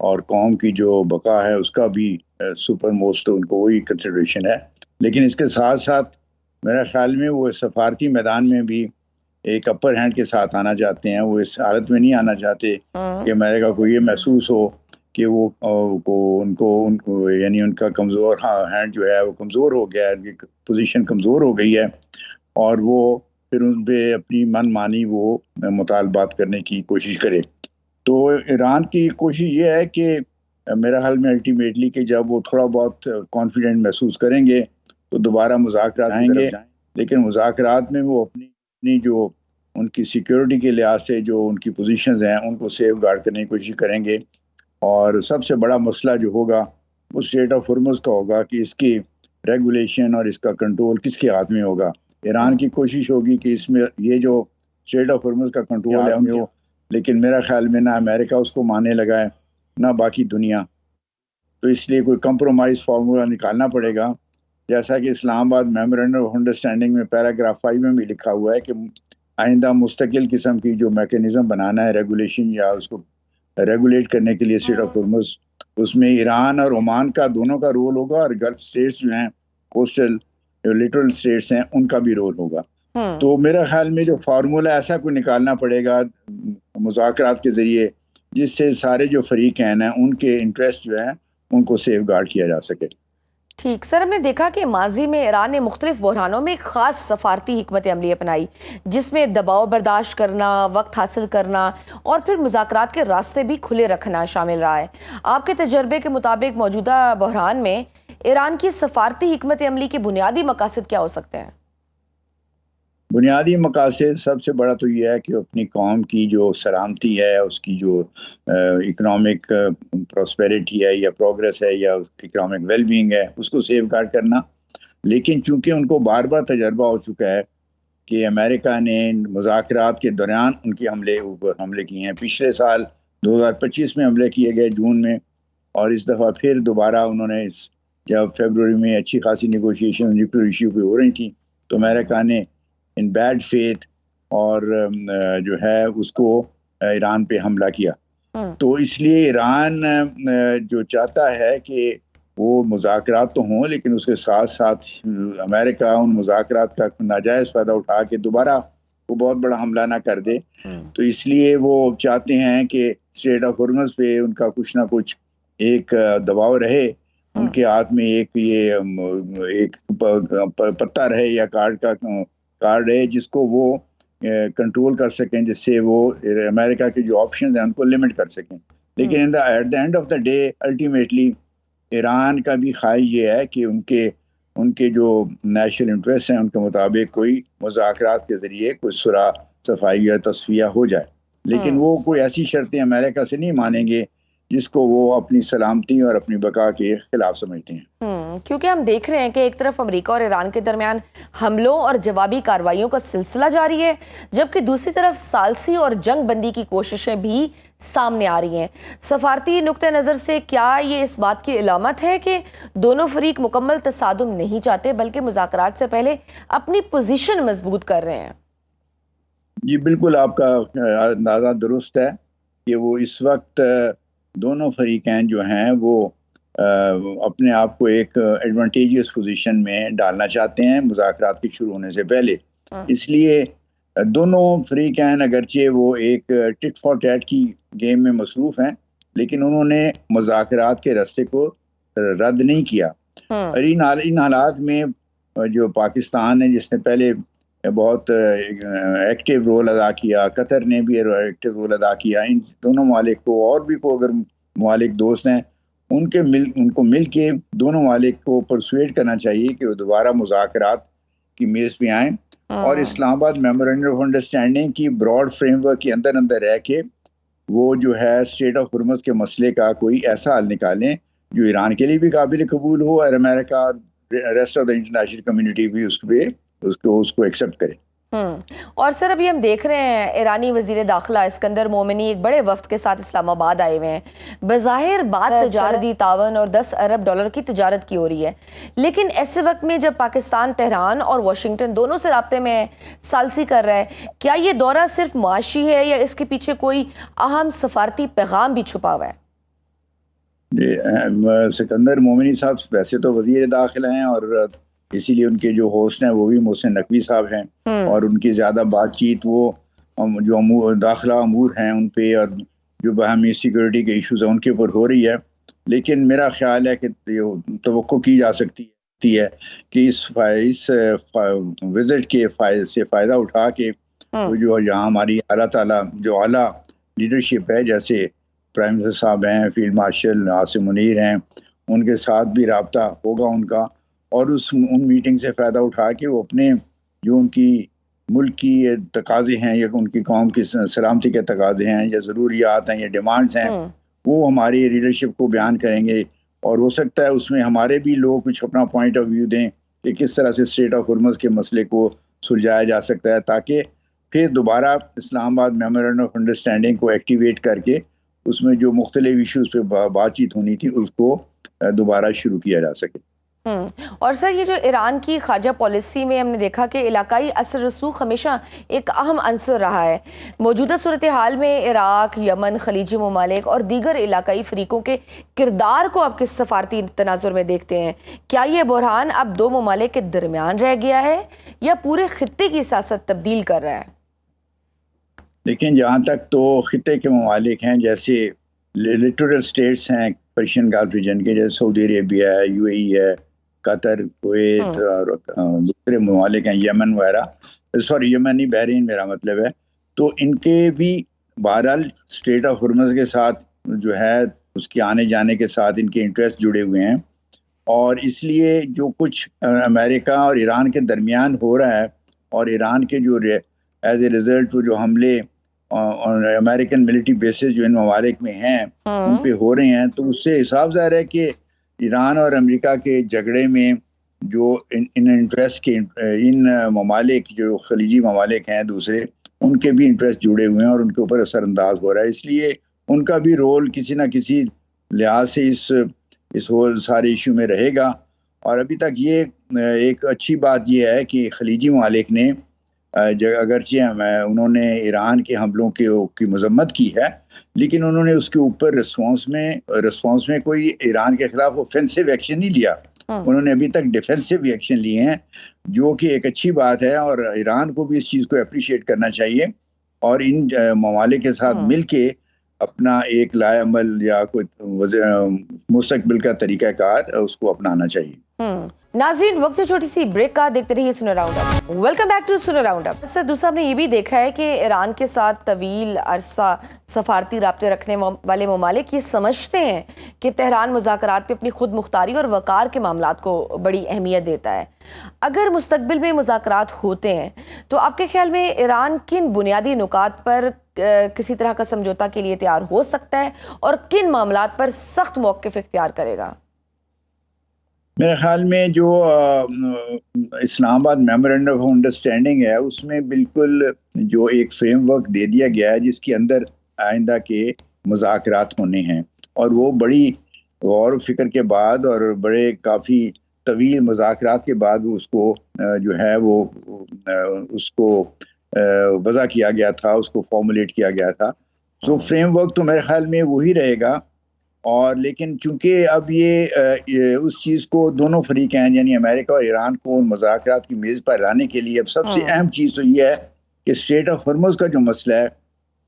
اور قوم کی جو بقا ہے اس کا بھی سپر موسٹ ان کو وہی کنسیڈریشن ہے. لیکن اس کے ساتھ ساتھ میرا خیال میں وہ سفارتی میدان میں بھی ایک اپر ہینڈ کے ساتھ آنا چاہتے ہیں. وہ اس حالت میں نہیں آنا چاہتے کہ امریکہ کو یہ محسوس ہو کہ وہ ان کو یعنی ان کا کمزور ہینڈ جو ہے وہ کمزور ہو گیا ہے, ان کی پوزیشن کمزور ہو گئی ہے, اور وہ پھر ان پہ اپنی من مانی وہ مطالبات کرنے کی کوشش کرے. تو ایران کی کوشش یہ ہے کہ میرا حال میں الٹیمیٹلی کہ جب وہ تھوڑا بہت کانفیڈنٹ محسوس کریں گے تو دوبارہ مذاکرات آئیں گے. لیکن مذاکرات میں وہ اپنی جو ان کی سیکیورٹی کے لحاظ سے جو ان کی پوزیشنز ہیں ان کو سیف گارڈ کرنے کی کوشش کریں گے. اور سب سے بڑا مسئلہ جو ہوگا وہ اسٹریٹ آف ہرمز کا ہوگا کہ اس کی ریگولیشن اور اس کا کنٹرول کس کے ہاتھ میں ہوگا. ایران کی کوشش ہوگی کہ اس میں یہ جو اسٹریٹ آف ہرمز کا کنٹرول ہے ان کو, لیکن میرا خیال میں نہ امریکہ اس کو ماننے لگا ہے نہ باقی دنیا. تو اس لیے کوئی کمپرومائز فارمولا نکالنا پڑے گا, جیسا کہ اسلام آباد میمورنڈم آف انڈرسٹینڈنگ میں پیراگراف 5 میں بھی لکھا ہوا ہے کہ آئندہ مستقل قسم کی جو میکینزم بنانا ہے ریگولیشن یا اس کو ریگولیٹ کرنے کے لیے اسٹریٹ آف ہرمز, اس میں ایران اور عمان کا دونوں کا رول ہوگا, اور گلف اسٹیٹس جو ہیں کوسٹل جو لٹرل اسٹیٹس ہیں ان کا بھی رول ہوگا. تو میرا خیال میں جو فارمولا ایسا کوئی نکالنا پڑے گا مذاکرات کے ذریعے جس سے سارے جو فریقین ہیں ان کے انٹرسٹ جو ہیں ان کو سیف گارڈ کیا جا سکے. ٹھیک سر, ہم نے دیکھا کہ ماضی میں ایران نے مختلف بحرانوں میں ایک خاص سفارتی حکمت عملی اپنائی جس میں دباؤ برداشت کرنا, وقت حاصل کرنا اور پھر مذاکرات کے راستے بھی کھلے رکھنا شامل رہا ہے. آپ کے تجربے کے مطابق موجودہ بحران میں ایران کی سفارتی حکمت عملی کے بنیادی مقاصد کیا ہو سکتے ہیں؟ بنیادی مقاصد سب سے بڑا تو یہ ہے کہ اپنی قوم کی جو سلامتی ہے, اس کی جو اکنامک پراسپیرٹی ہے یا پروگریس ہے یا اکنامک ویل بینگ ہے اس کو سیف گارڈ کرنا. لیکن چونکہ ان کو بار بار تجربہ ہو چکا ہے کہ امریکہ نے مذاکرات کے دوران ان کے حملے کیے ہیں. پچھلے سال 2025 میں حملے کیے گئے جون میں, اور اس دفعہ پھر دوبارہ انہوں نے جب فیبروری میں اچھی خاصی نیگوشیشن نیوکلیر ایشو پہ ہو رہی تھیں تو امریکہ نے ان بیڈ فیتھ اور جو ہے اس کو ایران پہ حملہ کیا. تو اس لیے ایران جو چاہتا ہے کہ وہ مذاکرات تو ہوں لیکن اس کے ساتھ ساتھ امریکہ ان مذاکرات کا ناجائز فائدہ اٹھا کے دوبارہ وہ بہت بڑا حملہ نہ کر دے. تو اس لیے وہ چاہتے ہیں کہ اسٹریٹ آف ہرمز پہ ان کا کچھ نہ کچھ ایک دباؤ رہے, ان کے ہاتھ میں ایک پتہ رہے یا کارڈ ہے جس کو وہ کنٹرول کر سکیں, جس سے وہ امریکہ کے جو آپشنز ہیں ان کو لمٹ کر سکیں. لیکن at the end of the day ultimately Iran کا بھی خواہش یہ ہے کہ ان کے جو نیشنل انٹرسٹ ہیں ان کے مطابق کوئی مذاکرات کے ذریعے کوئی صلح صفائی یا تصفیہ ہو جائے. لیکن وہ کوئی ایسی شرطیں امریکہ سے نہیں مانیں گے جس کو وہ اپنی سلامتی اور اپنی بقا کے خلاف سمجھتے ہیں. کیونکہ ہم دیکھ رہے ہیں کہ ایک طرف امریکہ اور ایران کے درمیان حملوں اور جوابی کارروائیوں کا سلسلہ جاری ہے, جبکہ دوسری طرف ثالثی اور جنگ بندی کی کوششیں بھی سامنے آ رہی ہیں. سفارتی نقطہ نظر سے کیا یہ اس بات کی علامت ہے کہ دونوں فریق مکمل تصادم نہیں چاہتے بلکہ مذاکرات سے پہلے اپنی پوزیشن مضبوط کر رہے ہیں؟ جی بالکل, آپ کا اندازہ درست ہے کہ وہ اس وقت دونوں فریقین جو ہیں وہ اپنے آپ کو ایک ایڈوانٹیجیس پوزیشن میں ڈالنا چاہتے ہیں مذاکرات کے شروع ہونے سے پہلے. اس لیے دونوں فریقین اگرچہ وہ ایک ٹٹ فار ٹیٹ کی گیم میں مصروف ہیں لیکن انہوں نے مذاکرات کے راستے کو رد نہیں کیا. اور ان حالات میں جو پاکستان ہے جس نے پہلے بہت ایکٹیو رول ادا کیا, قطر نے بھی ایکٹیو رول ادا کیا, ان دونوں ممالک کو اور بھی کو اگر ممالک دوست ہیں ان کو مل کے دونوں ممالک کو پرسویٹ کرنا چاہیے کہ وہ دوبارہ مذاکرات کی میز پہ آئیں اور اسلام آباد میمورنڈم آف انڈرسٹینڈنگ کی براڈ فریم ورک کے اندر رہ کے وہ جو ہے اسٹریٹ آف ہرمز کے مسئلے کا کوئی ایسا حل نکالیں جو ایران کے لیے بھی قابل قبول ہو اور America rest of the international community بھی اس کو ایکسیپٹ کرے. اور سر ابھی ہم دیکھ رہے ہیں ایرانی وزیر داخلہ اسکندر مومنی ایک بڑے وفد کے ساتھ اسلام آباد آئے ہوئے ہیں. بظاہر بات تجارتی تعاون اور $10 ارب کی تجارت کی ہو رہی ہے, لیکن ایسے وقت میں جب پاکستان تہران اور واشنگٹن دونوں سے رابطے میں ثالثی کر رہا ہے, کیا یہ دورہ صرف معاشی ہے یا اس کے پیچھے کوئی اہم سفارتی پیغام بھی چھپا ہوا ہے؟ سکندر مومنی صاحب ویسے تو وزیر داخلہ ہیں اور اسی لیے ان کے جو ہوسٹ ہیں وہ بھی محسن نقوی صاحب ہیں، اور ان کی زیادہ بات چیت وہ جو داخلہ امور ہیں ان پہ اور جو باہمی سیکورٹی کے ایشوز ہیں ان کے اوپر ہو رہی ہے. لیکن میرا خیال ہے کہ توقع کی جا سکتی ہے کہ اس وزٹ کے سے فائدہ اٹھا کے جو یہاں ہماری اعلیٰ تعالیٰ جو اعلیٰ لیڈرشپ ہے، جیسے پرائم منسٹر صاحب ہیں، فیلڈ مارشل عاصم منیر ہیں، ان کے ساتھ بھی رابطہ ہوگا ان کا، اور ان میٹنگ سے فائدہ اٹھا کے وہ اپنے جو ان کی ملک کی تقاضے ہیں یا ان کی قوم کی سلامتی کے تقاضے ہیں یا ضروریات ہیں یا ڈیمانڈز ہیں، وہ ہماری لیڈرشپ کو بیان کریں گے. اور ہو سکتا ہے اس میں ہمارے بھی لوگ کچھ اپنا پوائنٹ آف ویو دیں کہ کس طرح سے اسٹریٹ آف ہرمز کے مسئلے کو سلجھایا جا سکتا ہے، تاکہ پھر دوبارہ اسلام آباد میمورینڈم آف انڈرسٹینڈنگ کو ایکٹیویٹ کر کے اس میں جو مختلف ایشوز پہ بات چیت ہونی تھی اس کو دوبارہ شروع کیا جا سکے. اور سر یہ جو ایران کی خارجہ پالیسی میں ہم نے دیکھا کہ علاقائی اثر رسوخ ہمیشہ ایک اہم عنصر رہا ہے. موجودہ صورتحال میں عراق، یمن، خلیجی ممالک اور دیگر علاقائی فریقوں کے کردار کو آپ کس سفارتی تناظر میں دیکھتے ہیں؟ کیا یہ بحران اب دو ممالک کے درمیان رہ گیا ہے یا پورے خطے کی سیاست تبدیل کر رہا ہے؟ لیکن جہاں تک تو خطے کے ممالک ہیں، جیسے لٹورل سٹیٹس ہیں پرشین گلف ریجن کے، جیسے سعودی عربیہ ہے، یو اے ای ہے، قطر، کویت اور دوسرے ممالک ہیں، یمن وغیرہ، سوری یمن نہیں، بحرین میرا مطلب ہے. تو ان کے بھی بہرحال اسٹریٹ آف ہرمز کے ساتھ جو ہے اس کے آنے جانے کے ساتھ ان کے انٹرسٹ جڑے ہوئے ہیں، اور اس لیے جو کچھ امریکہ اور ایران کے درمیان ہو رہا ہے، اور ایران کے جو ایز اے ریزلٹ وہ جو حملے امریکن ملٹری بیسز جو ان ممالک میں ہیں ان پہ ہو رہے ہیں، تو اس سے حساب ظاہر ہے کہ ایران اور امریکہ کے جھگڑے میں جو ان انٹرسٹ کے ان ممالک جو خلیجی ممالک ہیں دوسرے، ان کے بھی انٹرسٹ جڑے ہوئے ہیں اور ان کے اوپر اثر انداز ہو رہا ہے. اس لیے ان کا بھی رول کسی نہ کسی لحاظ سے اس سارے ایشو میں رہے گا. اور ابھی تک یہ ایک اچھی بات یہ ہے کہ خلیجی ممالک نے اگرچہ انہوں نے ایران کے حملوں کی مذمت کی ہے، لیکن انہوں نے اس کے اوپر رسپانس میں کوئی ایران کے خلاف اوفینسو ایکشن نہیں لیا. انہوں نے ابھی تک ڈیفینسو ایکشن لیے ہیں، جو کہ ایک اچھی بات ہے، اور ایران کو بھی اس چیز کو اپریشیٹ کرنا چاہیے اور ان ممالک کے ساتھ مل کے اپنا ایک لائے عمل یا کوئی مستقبل کا طریقہ کار اس کو اپنانا چاہیے. ناظرین، وقت چھوٹی سی بریک کا، دیکھتے رہیے Sun Round Up. Welcome back to Sun Round Up. Sir دوسرا ہم نے یہ بھی دیکھا ہے کہ ایران کے ساتھ طویل عرصہ سفارتی رابطے رکھنے والے ممالک یہ سمجھتے ہیں کہ تہران مذاکرات پہ اپنی خود مختاری اور وقار کے معاملات کو بڑی اہمیت دیتا ہے. اگر مستقبل میں مذاکرات ہوتے ہیں تو آپ کے خیال میں ایران کن بنیادی نکات پر کسی طرح کا سمجھوتا کے لیے تیار ہو سکتا ہے اور کن معاملات پر سخت موقف اختیار کرے گا؟ میرے خیال میں جو اسلام آباد میمورینڈم آف انڈرسٹینڈنگ ہے اس میں بالکل جو ایک فریم ورک دے دیا گیا ہے جس کے اندر آئندہ کے مذاکرات ہونے ہیں، اور وہ بڑی غور و فکر کے بعد اور بڑے کافی طویل مذاکرات کے بعد اس کو جو ہے وہ اس کو وضع کیا گیا تھا، اس کو فارمولیٹ کیا گیا تھا. سو فریم ورک تو میرے خیال میں وہی رہے گا. اور لیکن چونکہ اب یہ اس چیز کو دونوں فریق ہیں، یعنی امریکہ اور ایران کو مذاکرات کی میز پر لانے کے لیے اب سب سے اہم چیز تو یہ ہے کہ اسٹریٹ آف ہرمز کا جو مسئلہ ہے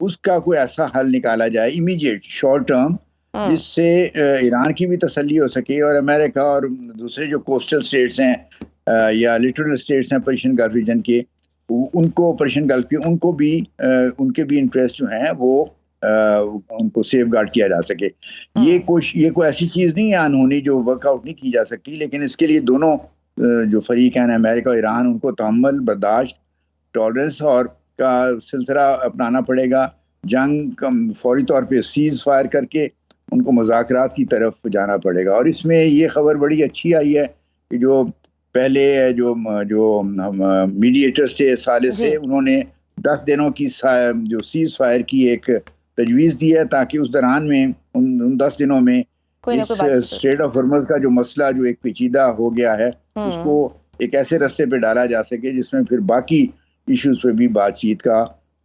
اس کا کوئی ایسا حل نکالا جائے امیجیٹ شارٹ ٹرم، جس سے ایران کی بھی تسلی ہو سکے اور امریکہ اور دوسرے جو کوسٹل سٹیٹس ہیں یا لٹورل سٹیٹس ہیں پرشین گلف ریجن کے، ان کو پرشین گلف کے ان کے بھی انٹرسٹ جو ہیں وہ ان کو سیف گارڈ کیا جا سکے. یہ کوئی ایسی چیز نہیں ہے انہونی جو ورک آؤٹ نہیں کی جا سکتی، لیکن اس کے لیے دونوں جو فریق ہیں امریکہ اور ایران، ان کو تحمل، برداشت، ٹالرنس اور کا سلسلہ اپنانا پڑے گا. جنگ فوری طور پہ سیز فائر کر کے ان کو مذاکرات کی طرف جانا پڑے گا. اور اس میں یہ خبر بڑی اچھی آئی ہے کہ جو پہلے جو میڈیٹرز تھے سالے سے، انہوں نے 10 دنوں کی جو سیز فائر کی ایک تجویز دی ہے، تاکہ اس دوران میں ان 10 دنوں میں اس اسٹریٹ آف ہرمز کا جو مسئلہ جو ایک پیچیدہ ہو گیا ہے اس کو ایک ایسے رستے پہ ڈالا جا سکے جس میں پھر باقی ایشوز پہ بھی بات چیت کا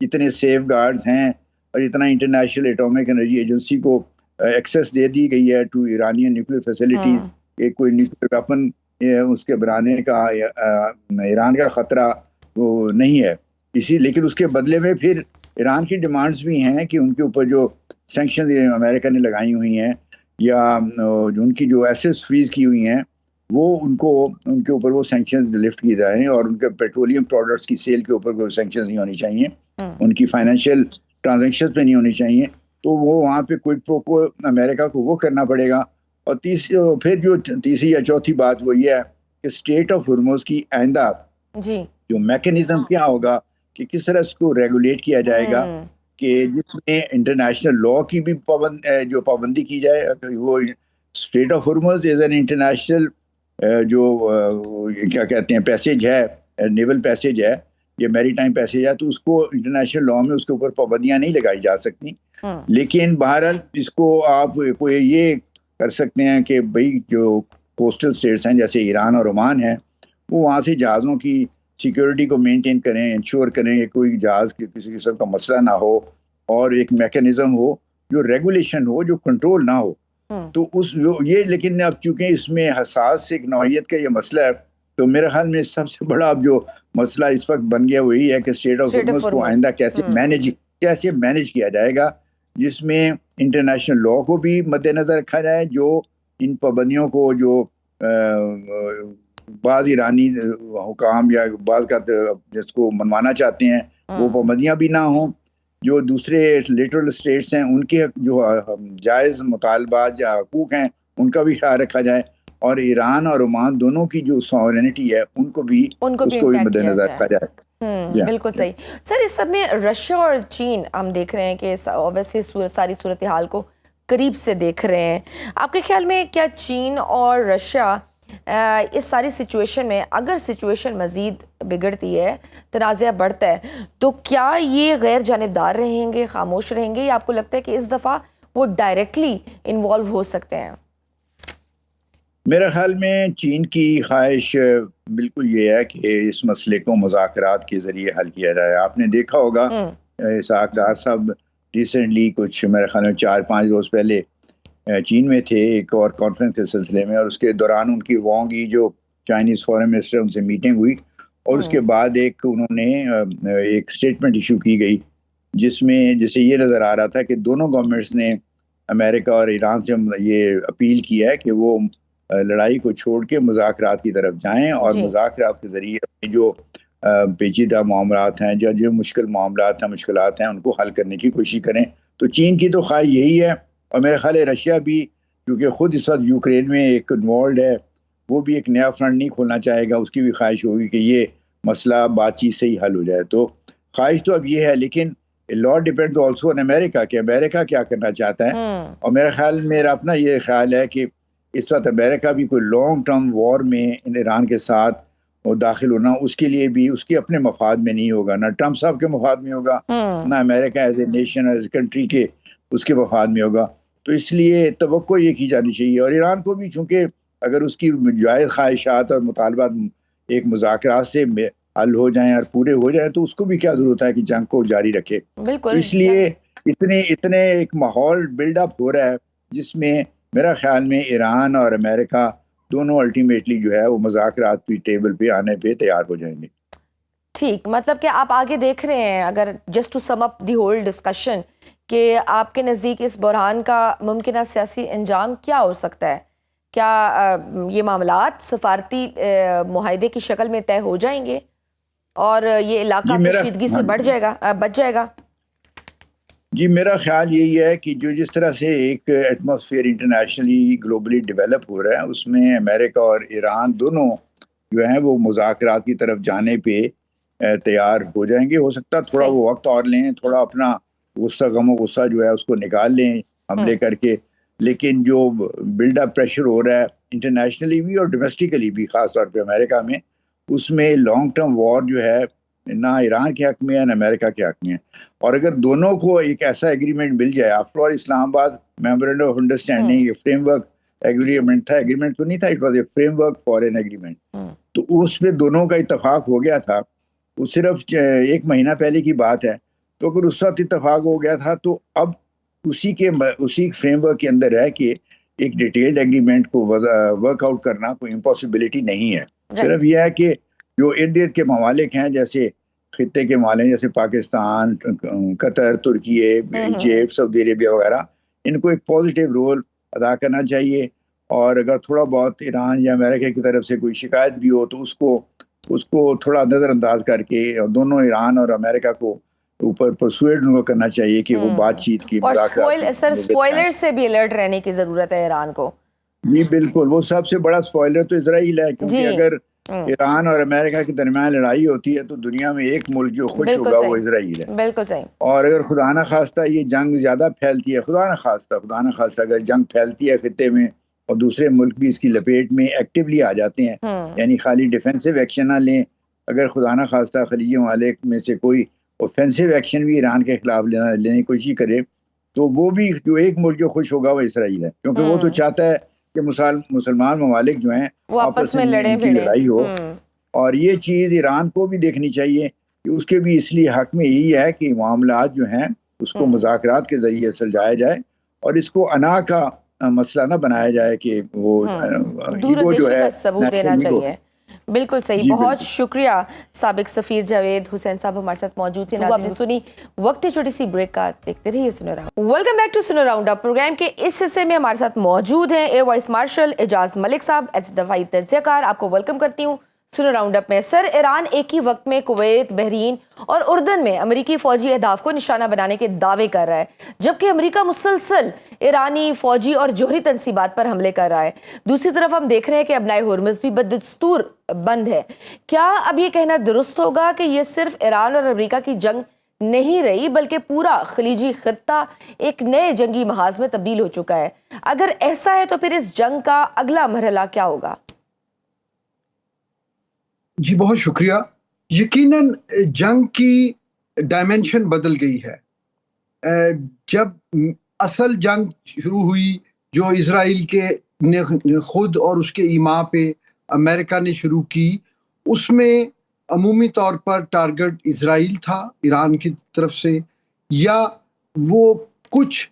اتنے سیف گارڈز ہیں اور اتنا انٹرنیشنل ایٹامک انرجی ایجنسی کو ایکسیس دے دی گئی ہے ٹو ایرانین نیوکلیر فیسلٹیز کہ کوئی نیوکلیر ویپن اس کے بنانے کا ایران کا خطرہ وہ نہیں ہے لیکن اس کے بدلے میں پھر ایران کی ڈیمانڈز بھی ہیں کہ ان کے اوپر جو سینکشن امریکہ نے لگائی ہوئی ہیں یا ان کی جو ایسیٹس فریز کی ہوئی ہیں وہ ان کے اوپر وہ سینکشنز لفٹ کی جائیں اور ان کے پیٹرولیم پروڈکٹس کی سیل کے اوپر کوئی سینکشنز نہیں ہونی چاہیے، ان کی فائنینشیل ٹرانزیکشنز پہ نہیں ہونی چاہیے، تو وہ وہاں پہ کوئی کو امریکہ کو وہ کرنا پڑے گا۔ اور پھر جو تیسری یا چوتھی بات وہ یہ ہے کہ اسٹریٹ آف ہرمز کی آئندہ جو میکینزم کیا ہوگا کہ کس طرح اس کو ریگولیٹ کیا جائے گا کہ جس میں انٹرنیشنل لا کی بھی جو پابندی کی جائے۔ وہ strait of Hormuz is an international جو کیا کہتے ہیں پیسیج ہے، نیول پیسیج ہے، یہ میری ٹائم پیسیج ہے، تو اس کو انٹرنیشنل لا میں اس کے اوپر پابندیاں نہیں لگائی جا سکتی، لیکن بہرحال اس کو آپ کو یہ کر سکتے ہیں کہ بھئی جو کوسٹل اسٹیٹس ہیں جیسے ایران اور عمان ہیں وہ وہاں سے جہازوں کی سیکیورٹی کو مینٹین کریں، انشور کریں کہ کوئی جہاز کی کسی قسم کا مسئلہ نہ ہو اور ایک میکینزم ہو جو ریگولیشن ہو، جو کنٹرول نہ ہو۔ تو یہ لیکن اب چونکہ اس میں حساس ایک نوعیت کا یہ مسئلہ ہے، تو میرے خیال میں سب سے بڑا اب جو مسئلہ اس وقت بن گیا وہی ہے کہ اسٹریٹ آف ہرمز کو آئندہ کیسے مینیج کیا جائے گا، جس میں انٹرنیشنل لا کو بھی مد نظر رکھا جائے، جو ان پابندیوں کو جو بعض ایرانی حکام یا بعض کا جس کو منوانا چاہتے ہیں وہ پابندیاں بھی نہ ہوں، جو دوسرے لٹرل اسٹیٹس ہیں ان کے جو جائز مطالبات یا حقوق ہیں ان کا بھی خیال رکھا جائے، اور ایران اور عمان دونوں کی جو ساورینٹی ہے ان کو بھی مد نظر رکھا جائے۔ بالکل صحیح سر۔ اس سب میں رشیا اور چین ہم دیکھ رہے ہیں کہ اوبیسلی ساری صورتحال کو قریب سے دیکھ رہے ہیں، آپ کے خیال میں کیا چین اور رشیا اس ساری سچویشن میں اگر سچویشن مزید بگڑتی ہے، تنازع بڑھتا ہے، تو کیا یہ غیر جانبدار رہیں گے، خاموش رہیں گے، یا آپ کو لگتا ہے کہ اس دفعہ وہ ڈائریکٹلی انوالو ہو سکتے ہیں؟ میرے خیال میں چین کی خواہش بالکل یہ ہے کہ اس مسئلے کو مذاکرات کے ذریعے حل کیا جائے۔ آپ نے دیکھا ہوگا اسحاق ڈار صاحب ریسنٹلی کچھ میرے خیال میں 4-5 روز پہلے چین میں تھے ایک اور کانفرنس کے سلسلے میں، اور اس کے دوران ان کی وانگ ای جو چائنیز فارن منسٹر ان سے میٹنگ ہوئی، اور اس کے بعد انہوں نے ایک اسٹیٹمنٹ ایشو کی گئی جس میں جسے یہ نظر آ رہا تھا کہ دونوں گورنمنٹس نے امریکہ اور ایران سے یہ اپیل کی ہے کہ وہ لڑائی کو چھوڑ کے مذاکرات کی طرف جائیں اور مذاکرات کے ذریعے جو پیچیدہ معاملات ہیں، جو مشکلات ہیں ان کو حل کرنے کی کوشش کریں۔ تو چین کی تو خواہش یہی ہے، اور میرے خیال ہے رشیا بھی کیونکہ خود اس وقت یوکرین میں ایک انوالوڈ ہے، وہ بھی ایک نیا فرنٹ نہیں کھولنا چاہے گا، اس کی بھی خواہش ہوگی کہ یہ مسئلہ بات چیت سے ہی حل ہو جائے۔ تو خواہش تو اب یہ ہے، لیکن لاٹ ڈیپینڈ آلسو آن امریکہ کہ امریکہ کیا کرنا چاہتا ہے، اور میرا اپنا یہ خیال ہے کہ اس وقت امریکہ بھی کوئی لانگ ٹرم وار میں ایران کے ساتھ داخل ہونا اس کے لیے بھی اس کے اپنے مفاد میں نہیں ہوگا، نہ ٹرمپ صاحب کے مفاد میں ہوگا، نہ America as a nation as a country کے اس کے مفاد میں ہوگا۔ تو اس لیے توقع یہ کی جانی چاہیے، اور ایران کو بھی چونکہ اگر اس کی جائز خواہشات اور مطالبات ایک مذاکرات سے حل ہو جائیں اور پورے ہو جائیں تو اس کو بھی کیا ضرورت ہے کہ جنگ کو جاری رکھے۔ بالکل، اس لیے اتنے ایک ماحول بلڈ اپ ہو رہا ہے جس میں میرا خیال میں ایران اور امریکہ دونوں الٹیمیٹلی جو ہے وہ مذاکرات کی ٹیبل پہ آنے پہ تیار ہو جائیں گے۔ ٹھیک، مطلب کہ آپ آگے دیکھ رہے ہیں، اگر just to sum up the whole discussion, کہ آپ کے نزدیک اس بحران کا ممکنہ سیاسی انجام کیا ہو سکتا ہے؟ کیا یہ معاملات سفارتی معاہدے کی شکل میں طے ہو جائیں گے اور یہ علاقہ کشیدگی سے بچ جائے گا؟ جی میرا خیال یہی ہے کہ جس طرح سے ایک ایٹماسفیئر انٹرنیشنلی گلوبلی ڈیولپ ہو رہا ہے اس میں امریکہ اور ایران دونوں جو ہیں وہ مذاکرات کی طرف جانے پہ تیار ہو جائیں گے۔ ہو سکتا ہے تھوڑا وہ وقت اور لیں، تھوڑا اپنا غم و غصہ جو ہے اس کو نکال لیں حملے کر کے، لیکن جو بلڈ اپ پریشر ہو رہا ہے انٹرنیشنلی بھی اور ڈومیسٹکلی بھی خاص طور پہ امریکہ میں، اس میں لانگ ٹرم وار جو ہے نہ ایران کے حق میں ہے نہ امریکہ کے حق میں ہے۔ اور اگر دونوں کو ایک ایسا ایگریمنٹ مل جائے، آفٹر آل اسلام آباد میمورینڈم آف انڈرسٹینڈنگ یہ فریم ورک ایگریمنٹ تھا، ایگریمنٹ تو نہیں تھا، it was a frame work for an agreement, تو اس پہ دونوں کا اتفاق ہو گیا تھا۔ وہ صرف 1 مہینہ پہلے کی بات ہے، تو اگر اس وقت اتفاق ہو گیا تھا تو اب اسی فریم ورک کے اندر ہے کہ ایک ڈیٹیلڈ ایگریمنٹ کو ورک آؤٹ کرنا کوئی امپاسبلٹی نہیں ہے. صرف یہ ہے کہ جو ارد گرد کے ممالک ہیں جیسے خطے کے ممالک جیسے پاکستان، قطر، ترکی، ایجپٹ، سعودی عربیہ وغیرہ، ان کو ایک پازیٹیو رول ادا کرنا چاہیے. اور اگر تھوڑا بہت ایران یا امریکہ کی طرف سے کوئی شکایت بھی ہو تو اس کو تھوڑا نظر انداز کر کے دونوں ایران اور امریکہ کو اوپر پرسویڈ ان کو کرنا چاہیے کہ وہ بات چیت کی سپوائلر سے بھی الرٹ رہنے کی ضرورت ہے ایران کو. جی بالکل، وہ سب سے بڑا سپوائلر تو اسرائیل ہے، کیونکہ اگر ایران اور امریکہ کے درمیان لڑائی ہوتی ہے تو دنیا میں ایک ملک جو خوش ہوگا وہ اسرائیل ہے. بالکل صحیح. اور اگر خدا نہ خواستہ یہ جنگ زیادہ پھیلتی ہے، خدا نہ خواستہ اگر جنگ پھیلتی ہے خطے میں اور دوسرے ملک بھی اس کی لپیٹ میں ایکٹیولی آ جاتے ہیں، یعنی خالی ڈیفینسو ایکشن نہ لیں، اگر خدا نہ خواستہ خلیجی ممالک میں سے کوئی اوفینسو ایکشن بھی ایران کے خلاف لینے کی کوشش کرے تو وہ بھی جو ایک ملک جو خوش ہوگا وہ اسرائیل ہے، کیونکہ وہ تو چاہتا ہے کہ مسلمان ممالک جو ہیں وہ آپس میں لڑائی ہو. اور یہ چیز ایران کو بھی دیکھنی چاہیے کہ اس کے بھی اس لیے حق میں یہی ہے کہ معاملات جو ہیں اس کو مذاکرات کے ذریعے سلجھایا جائے اور اس کو انا کا مسئلہ نہ بنایا جائے کہ وہ جو ہے ثبوت دینا چاہیے. بالکل صحیح. بہت شکریہ سابق سفیر جاوید حسین صاحب ہمارے ساتھ موجود تھے. آپ نے سنی وقت چھوٹی سی بریک کا، دیکھتے رہیے سنو راؤنڈ. ویلکم بیک ٹو سنو راؤنڈ اپ. پروگرام کے اس حصے میں ہمارے ساتھ موجود ہیں ایئر وائس مارشل اعجاز ملک صاحب. ایز دفاعی تجزیہ کار آپ کو ویلکم کرتی ہوں سنو راؤنڈ اپ میں. سر، ایران ایک ہی وقت میں کویت، بحرین اور اردن میں امریکی فوجی اہداف کو نشانہ بنانے کے دعوے کر رہا ہے، جبکہ امریکہ مسلسل ایرانی فوجی اور جوہری تنصیبات پر حملے کر رہا ہے. دوسری طرف ہم دیکھ رہے ہیں کہ ابنائے ہرمز بھی بدستور بند ہے. کیا اب یہ کہنا درست ہوگا کہ یہ صرف ایران اور امریکہ کی جنگ نہیں رہی بلکہ پورا خلیجی خطہ ایک نئے جنگی محاذ میں تبدیل ہو چکا ہے؟ اگر ایسا ہے تو پھر اس جنگ کا اگلا مرحلہ کیا ہوگا؟ جی بہت شکریہ. یقیناً جنگ کی ڈائمنشن بدل گئی ہے. جب اصل جنگ شروع ہوئی جو اسرائیل کے خود اور اس کے ایما پہ امریکہ نے شروع کی، اس میں عمومی طور پر ٹارگٹ اسرائیل تھا ایران کی طرف سے، یا وہ کچھ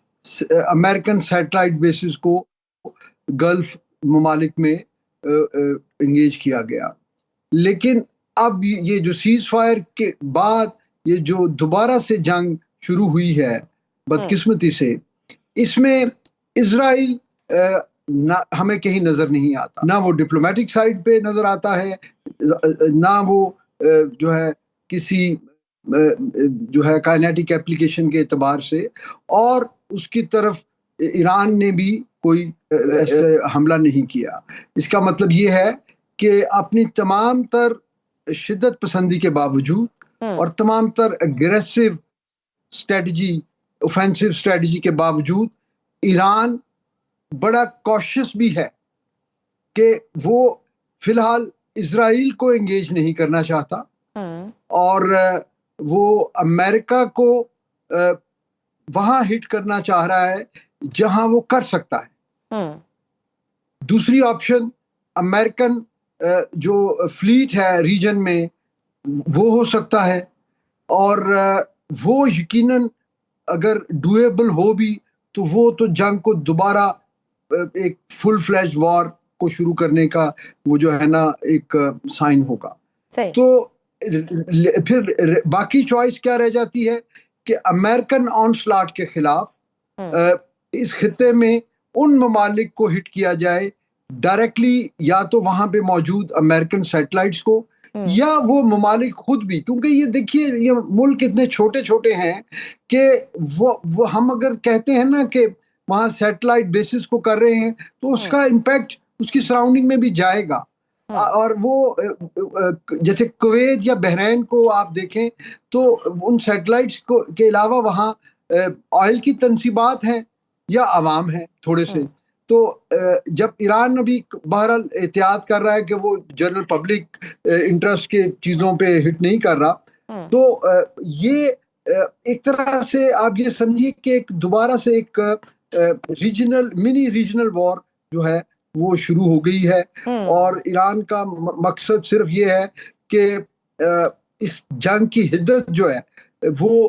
امریکن سیٹلائٹ بیسز کو گلف ممالک میں انگیج کیا گیا. لیکن اب یہ جو سیز فائر کے بعد یہ جو دوبارہ سے جنگ شروع ہوئی ہے بدقسمتی سے، اس میں اسرائیل ہمیں کہیں نظر نہیں آتا، نہ وہ ڈپلومیٹک سائٹ پہ نظر آتا ہے، نہ وہ جو ہے کسی جو ہے کائنیٹک ایپلیکیشن کے اعتبار سے، اور اس کی طرف ایران نے بھی کوئی ایسا حملہ نہیں کیا. اس کا مطلب یہ ہے کہ اپنی تمام تر شدت پسندی کے باوجود اور تمام تر اگریسو اسٹریٹجی، اوفینسو اسٹریٹجی کے باوجود ایران بڑا کوشش بھی ہے کہ وہ فی الحال اسرائیل کو انگیج نہیں کرنا چاہتا، اور وہ امریکہ کو وہاں ہٹ کرنا چاہ رہا ہے جہاں وہ کر سکتا ہے. دوسری آپشن امریکن جو فلیٹ ہے ریجن میں وہ ہو سکتا ہے، اور وہ یقیناً اگر ڈویبل ہو بھی تو وہ تو جنگ کو دوبارہ ایک فل فلیج وار کو شروع کرنے کا وہ جو ہے نا ایک سائن ہوگا. تو پھر باقی چوائس کیا رہ جاتی ہے کہ امریکن آن سلاٹ کے خلاف اس خطے میں ان ممالک کو ہٹ کیا جائے ڈائریکٹلی، یا تو وہاں پہ موجود امریکن سیٹلائٹس کو، یا وہ ممالک خود بھی، کیونکہ یہ دیکھیے یہ ملک اتنے چھوٹے چھوٹے ہیں کہ وہ ہم اگر کہتے ہیں نا کہ وہاں سیٹلائٹ بیسز کو کر رہے ہیں تو اس کا امپیکٹ اس کی سراؤنڈنگ میں بھی جائے گا. اور وہ جیسے کویت یا بحرین کو آپ دیکھیں تو ان سیٹلائٹس کو کے علاوہ وہاں آئل کی تنصیبات ہیں یا عوام ہیں تھوڑے سے. تو جب ایران ابھی بہرحال احتیاط کر رہا ہے کہ وہ جنرل پبلک انٹرسٹ کے چیزوں پہ ہٹ نہیں کر رہا، تو یہ ایک طرح سے آپ یہ سمجھیے کہ ایک دوبارہ سے ایک منی ریجنل وار جو ہے وہ شروع ہو گئی ہے. اور ایران کا مقصد صرف یہ ہے کہ اس جنگ کی حدت جو ہے وہ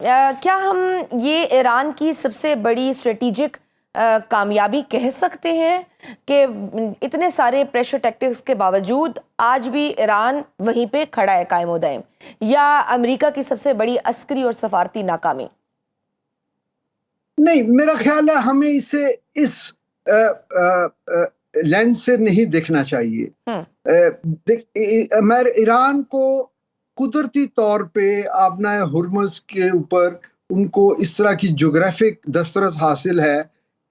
کیا ہم یہ ایران کی سب سے بڑی اسٹریٹجک کامیابی کہہ سکتے ہیں کہ اتنے سارے پریشر ٹیکٹکس کے باوجود آج بھی ایران وہیں پہ کھڑا ہے قائم و دائم، یا امریکہ کی سب سے بڑی عسکری اور سفارتی ناکامی؟ نہیں، میرا خیال ہے ہمیں اسے اس لینس سے نہیں دیکھنا چاہیے. ایران کو قدرتی طور پہ آبنائے ہرمز کے اوپر ان کو اس طرح کی جغرافک دسترس حاصل ہے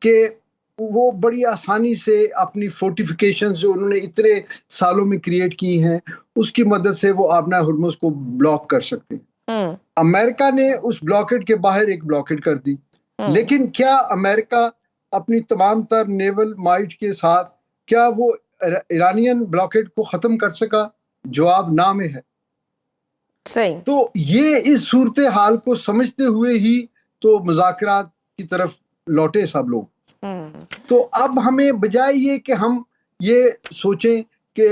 کہ وہ بڑی آسانی سے اپنی فورٹیفیکیشن جو انہوں نے اتنے سالوں میں کریٹ کی ہیں اس کی مدد سے وہ آبنائے ہرمز کو بلاک کر سکتے ہیں. امریکہ نے اس بلاکیڈ کے باہر ایک بلاکیڈ کر دی، لیکن کیا امریکہ اپنی تمام تر نیول مائٹ کے ساتھ کیا وہ ایرانین بلاکیڈ کو ختم کر سکا؟ جواب نہ میں ہے. صحیح. تو یہ اس صورتحال کو سمجھتے ہوئے ہی تو مذاکرات کی طرف لوٹے سب لوگ. تو اب ہمیں بجائے یہ کہ ہم یہ سوچیں کہ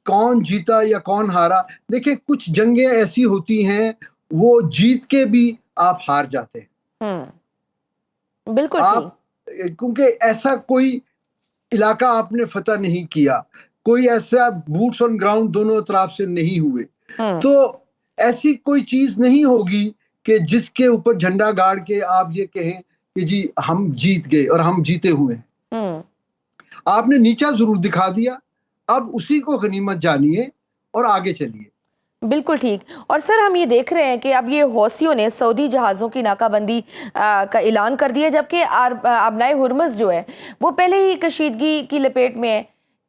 کون جیتا یا کون ہارا، دیکھیں کچھ جنگیں ایسی ہوتی ہیں وہ جیت کے بھی آپ ہار جاتے ہیں. بالکل آپ کیونکہ ایسا کوئی علاقہ آپ نے فتح نہیں کیا، کوئی ایسا بوٹس آن گراؤنڈ دونوں اطراف سے نہیں ہوئے، تو ایسی کوئی چیز نہیں ہوگی کہ جس کے اوپر جھنڈا گاڑ کے آپ یہ کہیں کہ جی ہم جیت گئے اور ہم جیتے ہوئے ہیں. آپ نے نیچا ضرور دکھا دیا، اب اسی کو غنیمت جانیے اور آگے چلیے. بالکل ٹھیک. اور سر ہم یہ دیکھ رہے ہیں کہ اب یہ حوثیوں نے سعودی جہازوں کی ناکہ بندی کا اعلان کر دیا، جبکہ آبنائے ہرمز جو ہے وہ پہلے ہی کشیدگی کی لپیٹ میں ہے.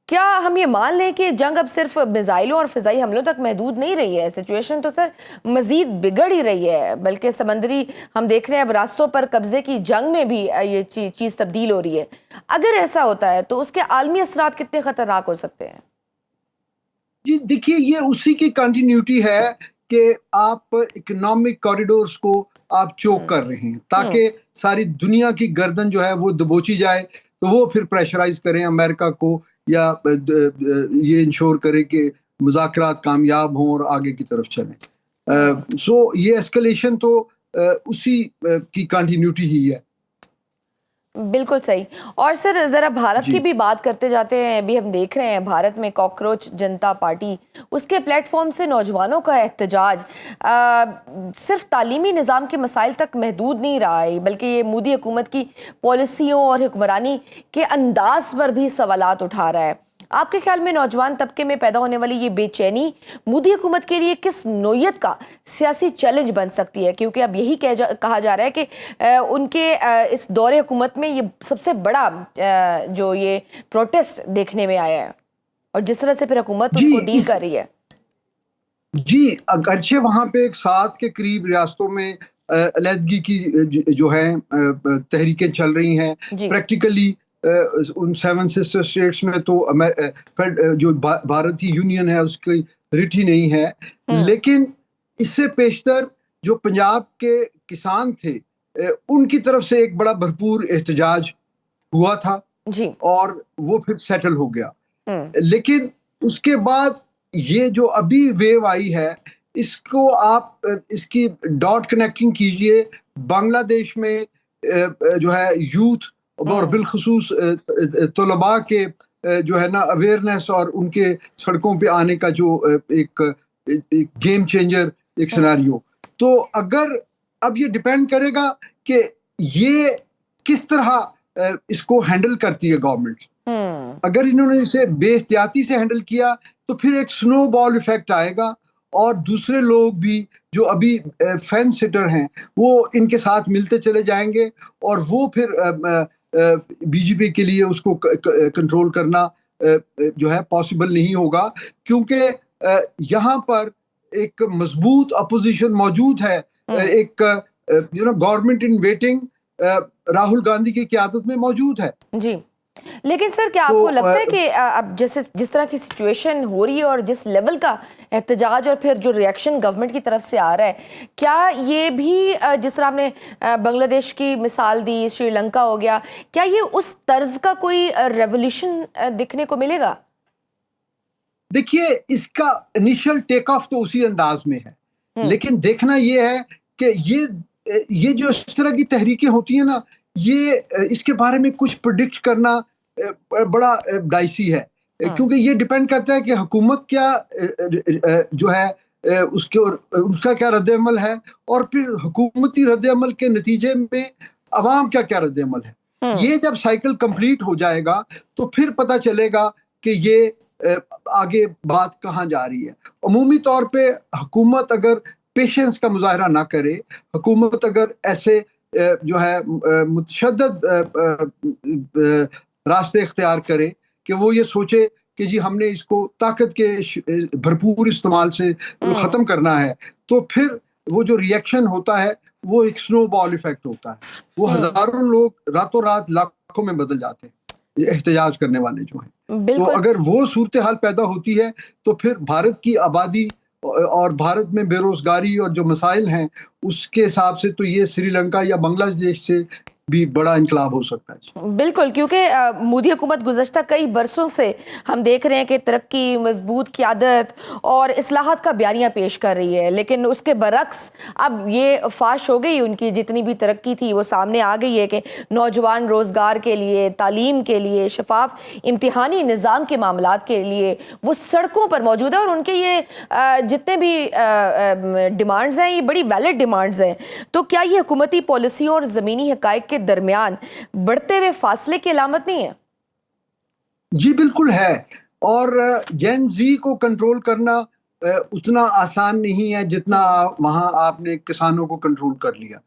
کیا ہم یہ مان لیں کہ جنگ اب صرف میزائلوں اور فضائی حملوں تک محدود نہیں رہی ہے؟ سچویشن تو سر مزید بگڑ ہی رہی ہے، بلکہ سمندری ہم دیکھ رہے ہیں اب راستوں پر قبضے کی جنگ میں بھی یہ چیز تبدیل ہو رہی ہے. اگر ایسا ہوتا ہے تو اس کے عالمی اثرات کتنے خطرناک ہو سکتے ہیں؟ جی دیکھیے، یہ اسی کی کنٹینیوٹی ہے کہ آپ اکنامک کوریڈورز کو آپ چوک کر رہے ہیں تاکہ ساری دنیا کی گردن جو ہے وہ دبوچی جائے، تو وہ پھر پریشرائز کریں امریکہ کو یا یہ انشور کرے کہ مذاکرات کامیاب ہوں اور آگے کی طرف چلیں. سو یہ اسکلیشن تو اسی کی کنٹینیوٹی ہی ہے. بالکل صحیح. اور سر ذرا بھارت کی بھی بات کرتے جاتے ہیں. ابھی ہم دیکھ رہے ہیں بھارت میں کاکروچ جنتا پارٹی، اس کے پلیٹ فارم سے نوجوانوں کا احتجاج صرف تعلیمی نظام کے مسائل تک محدود نہیں رہا ہے، بلکہ یہ مودی حکومت کی پالیسیوں اور حکمرانی کے انداز پر بھی سوالات اٹھا رہا ہے. آپ کے خیال میں نوجوان طبقے میں پیدا ہونے والی یہ بے چینی مودی حکومت کے لیے کس نوعیت کا سیاسی چیلنج بن سکتی ہے؟ کیونکہ اب یہی کہا جا رہا ہے کہ ان کے اس دور حکومت میں یہ سب سے بڑا جو یہ پروٹیسٹ دیکھنے میں آیا ہے، اور جس طرح سے پھر حکومت ان کو ڈیل کر رہی ہے. جی اگرچہ وہاں پہ 7 کے قریب ریاستوں میں علیحدگی کی جو ہے تحریکیں چل رہی ہیں، پریکٹیکلی ان 7 سسٹر اسٹیٹس میں تو جو بھارتی یونین ہے اس کی رٹھی نہیں ہے، لیکن اس سے پیشتر جو پنجاب کے کسان تھے ان کی طرف سے ایک بڑا بھرپور احتجاج ہوا تھا اور وہ پھر سیٹل ہو گیا. لیکن اس کے بعد یہ جو ابھی ویو آئی ہے، اس کو آپ اس کی ڈاٹ کنیکٹنگ کیجئے بنگلہ دیش میں جو ہے یوتھ اور بالخصوص طلباء کے جو ہے نا اویئرنیس اور ان کے سڑکوں پہ آنے کا جو ایک گیم چینجر ایک سیناریو. تو اگر اب یہ ڈیپینڈ کرے گا کہ یہ کس طرح اس کو ہینڈل کرتی ہے گورنمنٹ. اگر انہوں نے اسے بے احتیاطی سے ہینڈل کیا تو پھر ایک سنو بال ایفیکٹ آئے گا، اور دوسرے لوگ بھی جو ابھی فینس سٹر ہیں وہ ان کے ساتھ ملتے چلے جائیں گے، اور وہ پھر بی جے پی کے لیے اس کو کنٹرول کرنا جو ہے پاسبل نہیں ہوگا، کیونکہ یہاں پر ایک مضبوط اپوزیشن موجود ہے. ایک government in waiting Rahul Gandhi کی قیادت میں موجود ہے. جی لیکن سر کیا آپ کو لگتا ہے کہ اب جس طرح کی سچویشن ہو رہی ہے اور جس لیول کا احتجاج اور پھر جو ریئیکشن گورنمنٹ کی طرف سے آ رہا ہے، کیا یہ بھی جس طرح ہم نے بنگلہ دیش کی مثال دی، سری لنکا ہو گیا، کیا یہ اس طرز کا کوئی ریولیوشن دیکھنے کو ملے گا؟ دیکھیے اس کا انیشل ٹیک آف تو اسی انداز میں ہے، لیکن دیکھنا یہ ہے کہ یہ یہ جو اس طرح کی تحریکیں ہوتی ہیں نا، یہ اس کے بارے میں کچھ پرڈکٹ کرنا بڑا ڈائسی ہے، کیونکہ یہ ڈپینڈ کرتا ہے کہ حکومت کیا جو ہے اس کا کیا رد عمل ہے، اور پھر حکومتی رد عمل کے نتیجے میں عوام کیا رد عمل ہے۔ یہ جب سائیکل کمپلیٹ ہو جائے گا تو پھر پتہ چلے گا کہ یہ آگے بات کہاں جا رہی ہے۔ عمومی طور پہ حکومت اگر پیشنس کا مظاہرہ نہ کرے، حکومت اگر ایسے جو ہے متشدد راستے اختیار کرے کہ وہ یہ سوچے کہ جی ہم نے اس کو طاقت کے بھرپور استعمال سے ختم کرنا ہے، تو پھر وہ جو ری ایکشن ہوتا ہے وہ ایک سنو بال ایفیکٹ ہوتا ہے، وہ ہزاروں لوگ راتوں رات لاکھوں میں بدل جاتے ہیں احتجاج کرنے والے جو ہیں۔ تو اگر وہ صورتحال پیدا ہوتی ہے تو پھر بھارت کی آبادی اور بھارت میں بے روزگاری اور جو مسائل ہیں اس کے حساب سے تو یہ سری لنکا یا بنگلہ دیش سے بھی بڑا انقلاب ہو سکتا ہے۔ بالکل، کیونکہ مودی حکومت گزشتہ کئی برسوں سے ہم دیکھ رہے ہیں کہ ترقی، مضبوط قیادت اور اصلاحات کا بیانیہ پیش کر رہی ہے، لیکن اس کے برعکس اب یہ فاش ہو گئی، ان کی جتنی بھی ترقی تھی وہ سامنے آ گئی ہے کہ نوجوان روزگار کے لیے، تعلیم کے لیے، شفاف امتحانی نظام کے معاملات کے لیے وہ سڑکوں پر موجود ہے، اور ان کے یہ جتنے بھی ڈیمانڈز ہیں یہ بڑی ویلڈ ڈیمانڈز ہیں۔ تو کیا یہ حکومتی پالیسیوں اور زمینی حقائق کے درمیان بڑھتے ہوئے فاصلے کی علامت نہیں ہے؟ جی بالکل ہے، اور جین زی کو کنٹرول کرنا اتنا آسان نہیں ہے جتنا وہاں آپ نے کسانوں کو کنٹرول کر لیا۔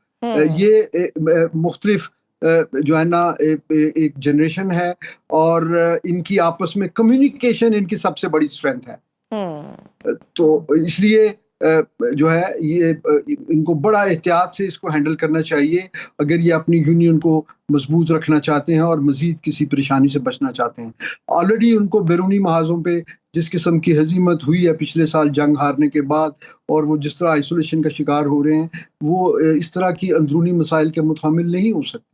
یہ مختلف جو ہے نا ایک جنریشن ہے، اور ان کی آپس میں کمیونیکیشن ان کی سب سے بڑی اسٹرینتھ ہے۔ تو اس لیے جو ہے یہ ان کو بڑا احتیاط سے اس کو ہینڈل کرنا چاہیے اگر یہ اپنی یونین کو مضبوط رکھنا چاہتے ہیں اور مزید کسی پریشانی سے بچنا چاہتے ہیں۔ آلریڈی ان کو بیرونی محاذوں پہ جس قسم کی ہزیمت ہوئی ہے پچھلے سال جنگ ہارنے کے بعد، اور وہ جس طرح آئسولیشن کا شکار ہو رہے ہیں، وہ اس طرح کی اندرونی مسائل کے متحمل نہیں ہو سکتے۔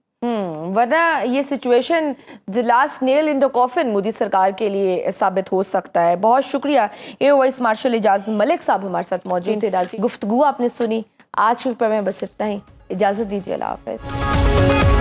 ورنہ یہ situation the last nail in the coffin Modi سرکار کے لیے ثابت ہو سکتا ہے۔ بہت شکریہ اے وائس مارشل اعجاز ملک صاحب ہمارے ساتھ موجود تھے۔ گفتگو آپ نے سنی، آج کے پروگرام میں بس اتنا ہی، اجازت دیجیے، اللہ حافظ۔